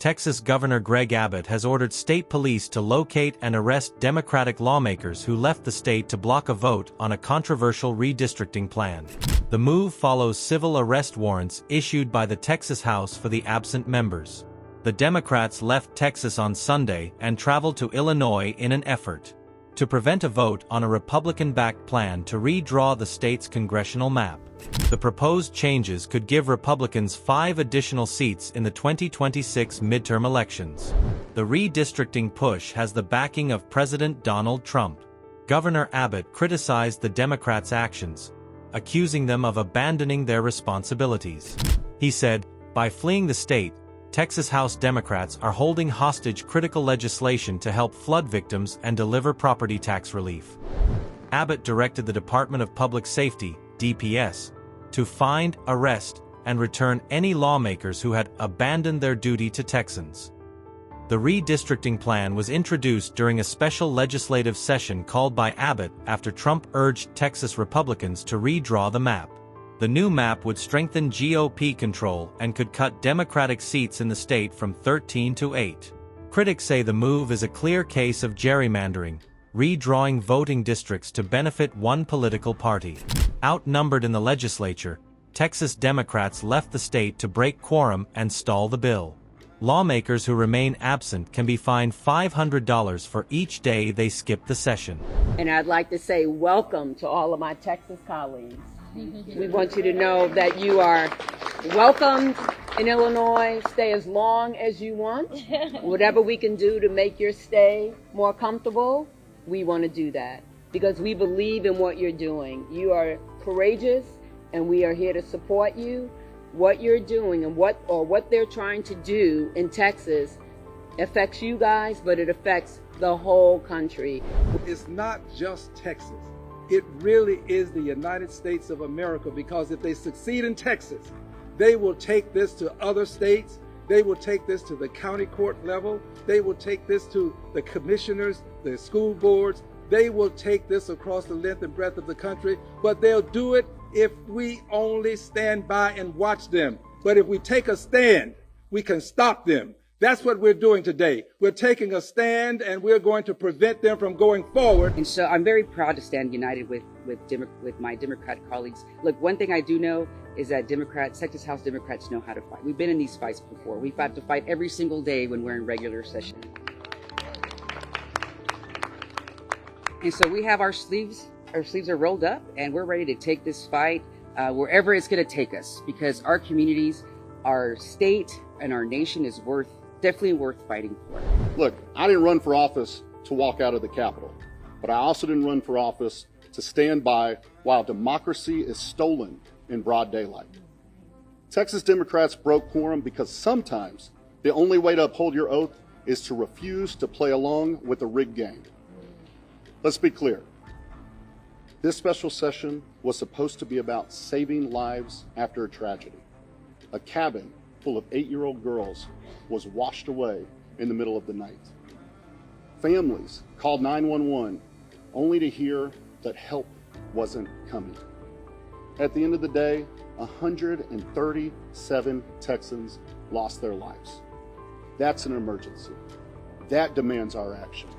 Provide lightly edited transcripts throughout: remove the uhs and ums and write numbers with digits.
Texas Governor Greg Abbott has ordered state police to locate and arrest Democratic lawmakers who left the state to block a vote on a controversial redistricting plan. The move follows civil arrest warrants issued by the Texas House for the absent members. The Democrats left Texas on Sunday and traveled to Illinois in an effort to prevent a vote on a Republican-backed plan to redraw the state's congressional map. The proposed changes could give Republicans 5 additional seats in the 2026 midterm elections. The redistricting push has the backing of President Donald Trump. Governor Abbott criticized the Democrats' actions, accusing them of abandoning their responsibilities. He said, "By fleeing the state, Texas House Democrats are holding hostage critical legislation to help flood victims and deliver property tax relief." Abbott directed the Department of Public Safety, DPS, to find, arrest, and return any lawmakers who had abandoned their duty to Texans. The redistricting plan was introduced during a special legislative session called by Abbott after Trump urged Texas Republicans to redraw the map. The new map would strengthen GOP control and could cut Democratic seats in the state from 13 to 8. Critics say the move is a clear case of gerrymandering, redrawing voting districts to benefit one political party. Outnumbered in the legislature, Texas Democrats left the state to break quorum and stall the bill. Lawmakers who remain absent can be fined $500 for each day they skip the session. And I'd like to say welcome to all of my Texas colleagues. We want you to know that you are welcomed in Illinois. Stay as long as you want. Whatever we can do to make your stay more comfortable, we want to do that because we believe in what you're doing. You are courageous and we are here to support you. What you're doing and what they're trying to do in Texas affects you guys, but it affects the whole country. It's not just Texas. It really is the United States of America, because if they succeed in Texas, they will take this to other states. They will take this to the county court level. They will take this to the commissioners, the school boards. They will take this across the length and breadth of the country, but they'll do it if we only stand by and watch them. But if we take a stand, we can stop them. That's what we're doing today. We're taking a stand and we're going to prevent them from going forward. And so I'm very proud to stand united with my Democratic colleagues. Look, one thing I do know is that Texas House Democrats know how to fight. We've been in these fights before. We've had to fight every single day when we're in regular session. And so we have our sleeves are rolled up and we're ready to take this fight wherever it's going to take us, because our communities, our state, and our nation is definitely worth fighting for. Look, I didn't run for office to walk out of the Capitol, but I also didn't run for office to stand by while democracy is stolen in broad daylight. Texas Democrats broke quorum because sometimes the only way to uphold your oath is to refuse to play along with the rigged game. Let's be clear. This special session was supposed to be about saving lives after a tragedy. A cabin full of 8-year-old girls was washed away in the middle of the night. Families called 911 only to hear that help wasn't coming. At the end of the day, 137 Texans lost their lives. That's an emergency. That demands our action.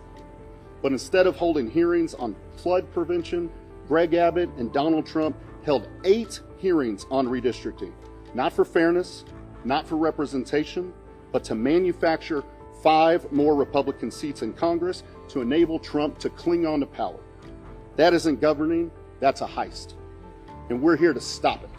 But instead of holding hearings on flood prevention, Greg Abbott and Donald Trump held 8 hearings on redistricting, not for fairness, not for representation, but to manufacture 5 more Republican seats in Congress to enable Trump to cling on to power. That isn't governing, that's a heist. And we're here to stop it.